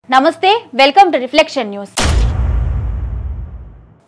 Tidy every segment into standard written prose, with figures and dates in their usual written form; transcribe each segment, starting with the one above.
నమస్తే welcome to reflection news.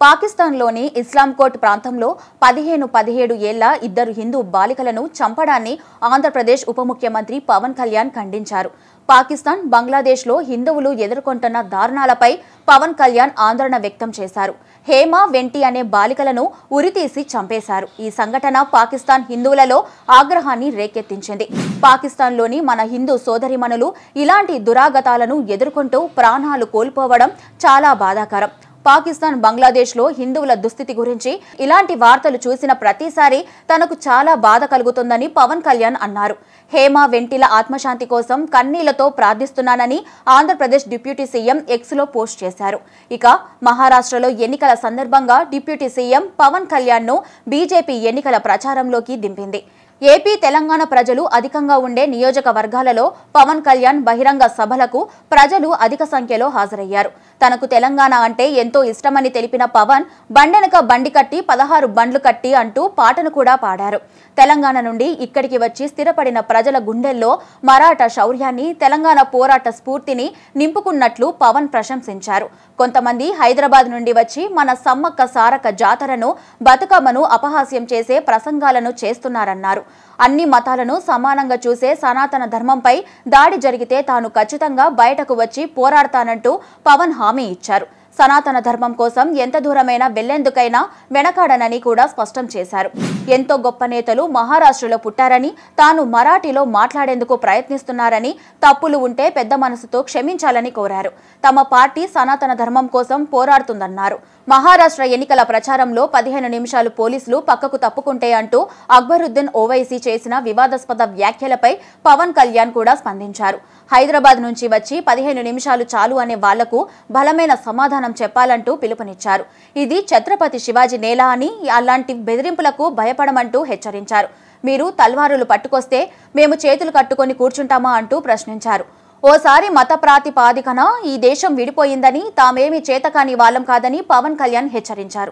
పాకిస్తాన్లోని ఇస్లాంకోట్ ప్రాంతంలో 15-17 ఏళ్ల ఇద్దరు హిందూ బాలికలను చంపడాన్ని ఆంధ్రప్రదేశ్ ఉప ముఖ్యమంత్రి పవన్ కళ్యాణ్ ఖండించారు। పాకిస్తాన్, బంగ్లాదేశ్లో హిందువులు ఎదుర్కొంటున్న దారుణాలపై పవన్ కళ్యాణ్ ఆందోళన వ్యక్తం చేశారు। హేమ, వెంటి అనే బాలికలను ఉరితీసి చంపేశారు। ఈ సంఘటన పాకిస్తాన్ హిందువులలో ఆగ్రహాన్ని రేకెత్తించింది। పాకిస్తాన్లోని మన హిందూ సోదరిమణులు ఇలాంటి దురాగతాలను ఎదుర్కొంటూ ప్రాణాలు కోల్పోవడం చాలా బాధాకరం। పాకిస్తాన్, బంగ్లాదేశ్లో హిందువుల దుస్థితి గురించి ఇలాంటి వార్తలు చూసిన ప్రతిసారి తనకు చాలా బాధ కలుగుతుందని పవన్ కళ్యాణ్ అన్నారు। హేమ, వెంటిల ఆత్మశాంతి కోసం కన్నీళ్లతో ప్రార్థిస్తున్నానని ఆంధ్రప్రదేశ్ డిప్యూటీ సీఎం ఎక్స్లో పోస్ట్ చేశారు। ఇక మహారాష్ట్రలో ఎన్నికల సందర్భంగా డిప్యూటీ సీఎం పవన్ కళ్యాణ్ను బీజేపీ ఎన్నికల ప్రచారంలోకి దింపింది। ఏపీ, తెలంగాణ ప్రజలు అధికంగా ఉండే నియోజకవర్గాలలో పవన్ కళ్యాణ్ బహిరంగ సభలకు ప్రజలు అధిక సంఖ్యలో హాజరయ్యారు। తనకు తెలంగాణ అంటే ఎంతో ఇష్టమని తెలిపిన పవన్ బండెనక బండి కట్టి 16 బండ్లు కట్టి అంటూ పాటను కూడా పాడారు। తెలంగాణ నుండి ఇక్కడికి వచ్చి స్థిరపడిన ప్రజల గుండెల్లో మరాఠా శౌర్యాన్ని, తెలంగాణ పోరాట స్ఫూర్తిని నింపుకున్నట్లు పవన్ ప్రశంసించారు। కొంతమంది హైదరాబాద్ నుండి వచ్చి మన సమ్మక్క సారక్క జాతరను, బతుకమ్మను అపహాస్యం చేసే ప్రసంగాలను చేస్తున్నారన్నారు। అన్ని మతాలను సమానంగా చూసే సనాతన ధర్మంపై దాడి జరిగితే తాను ఖచ్చితంగా బయటకు వచ్చి పోరాడతానంటూ పవన్ హామీ ఇచ్చారు। సనాతన ధర్మం కోసం ఎంత దూరమైనా వెళ్లేందుకైనా వెనకాడనని కూడా స్పష్టం చేశారు। ఎంతో గొప్ప నేతలు మహారాష్ట్రలో పుట్టారని, తాను మరాఠీలో మాట్లాడేందుకు ప్రయత్నిస్తున్నారని, తప్పులు ఉంటే పెద్ద మనసుతో క్షమించాలని కోరారు। తమ పార్టీ సనాతన ధర్మం కోసం పోరాడుతుందన్నారు। మహారాష్ట్ర ఎన్నికల ప్రచారంలో 15 నిమిషాలు పోలీసులు పక్కకు తప్పుకుంటే అంటూ అక్బరుద్దీన్ ఓవైసీ చేసిన వివాదాస్పద వ్యాఖ్యలపై పవన్ కళ్యాణ్ కూడా స్పందించారు। హైదరాబాద్ నుంచి వచ్చి 15 నిమిషాలు చాలు అనే వాళ్లకు బలమైన సమాధానం చెప్పాలంటూ పిలుపునిచ్చారు। ఇది ఛత్రపతి శివాజీ నేల అని, అలాంటి బెదిరింపులకు భయపడమంటూ హెచ్చరించారు। మీరు తల్వారులు పట్టుకొస్తే మేము చేతులు కట్టుకొని కూర్చుంటామా అంటూ ప్రశ్నించారు। ఓసారి మత ప్రాతిపాదికన ఈ దేశం విడిపోయిందని, తామేమి చేతకాని వాళ్ళం కాదని పవన్ కళ్యాణ్ హెచ్చరించారు।